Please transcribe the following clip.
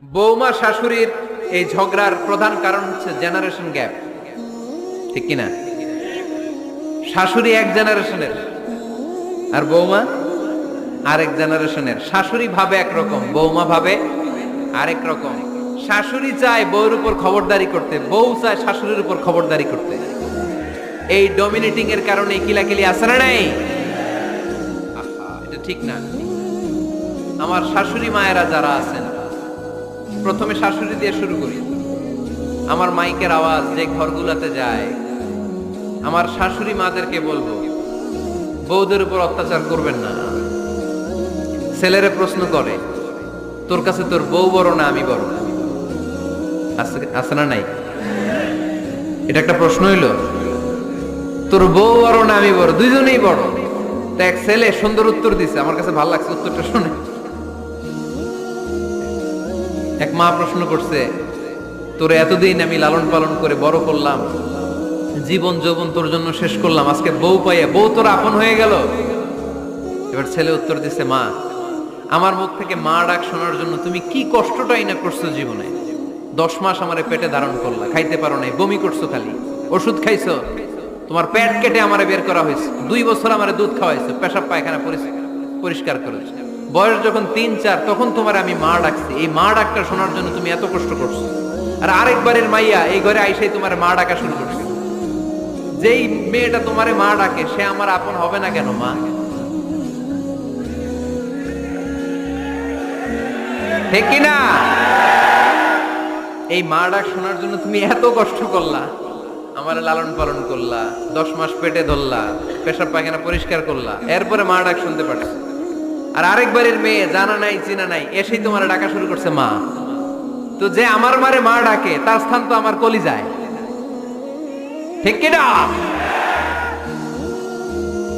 বৌমা শাশুড়ির এই ঝগড়ার প্রধান কারণ হচ্ছে জেনারেশন গ্যাপ, ঠিক কিনা? শাশুড়ি এক জেনারেশনের আর বৌমা আরেক জেনারেশনের। শাশুড়ি ভাবে একরকম, বৌমা ভাবে আরেক রকম। শাশুড়ি চায় বউর উপর খবরদারি করতে, বউ চায় শাশুড়ির উপর খবরদারি করতে। এই ডমিনেটিং এর কারণে কিলাকিলি আছে না নাই? এটা ঠিক না। আমার শাশুড়ি মায়েরা যারা আছেন, প্রথমে শাশুড়ি দিয়ে শুরু করি। আমার মাইকের আওয়াজ যে ঘরগুলোতে যায়, আমার শাশুড়ি মাদেরকে বলবো, বউদের উপর অত্যাচার করবেন না। ছেলেরে প্রশ্ন করে, তোর কাছে তোর বউ বড় না আমি বড়? আছে না নাই? এটা একটা প্রশ্ন হইলো। তোর বউ বড় না আমি বড়? দুইজনেই বড়। দেখ, ছেলে সুন্দর উত্তর দিছে, আমার কাছে ভালো লাগছে উত্তরটা শুনে। এক মা প্রশ্ন করছে, তোর এতদিন আমি লালন পালন করে বড় করলাম, জীবন যৌবন তোর জন্য শেষ করলাম, আজকে বউ পাইয়া বউ তোর আপন হয়ে গেল? এবার ছেলে উত্তর দিছে, মা, আমার মুখ থেকে মা ডাক শোনার জন্য তুমি কি কষ্টটাই না করছো জীবনে। 10 মাস আমারে পেটে ধারণ করলা, খাইতে পারো নাই, বমি করছো, খালি ওষুধ খাইছো, তোমার পেট কেটে আমারে বের করা হয়েছে, 2 বছর আমারে দুধ খাওয়াইছো, পেশাব পায়খানা পরিষ্কার করেছো। বয়স যখন 3-4 তখন তোমার আমি মা ডাকছি। এই মা ডাকটা শোনার জন্য তুমি এত কষ্ট করছো, আর আরেকবারের মাইয়া এই ঘরে আইসাই তোমার মা ডাকা শুরু করছে। যেই মেয়েটা তোমারে মা ডাকে সে আমার আপন হবে না কেন মা? ঠিক কিনা? এই মা ডাক শোনার জন্য তুমি এত কষ্ট করলা, আমার লালন পালন করলা, 10 মাস পেটে ধরলা, পেশাব পায়খানা পরিষ্কার করলা, এরপরে মা ডাক শুনতে পারছো। আর আরেকবারের মেয়ে জানা নাই চিনা নাই এসেই তোমার ডাকা শুরু করছে মা। তো যে আমার মারে মা ডাকে তার স্থান তো আমার কলিজায়, ঠিক কিনা?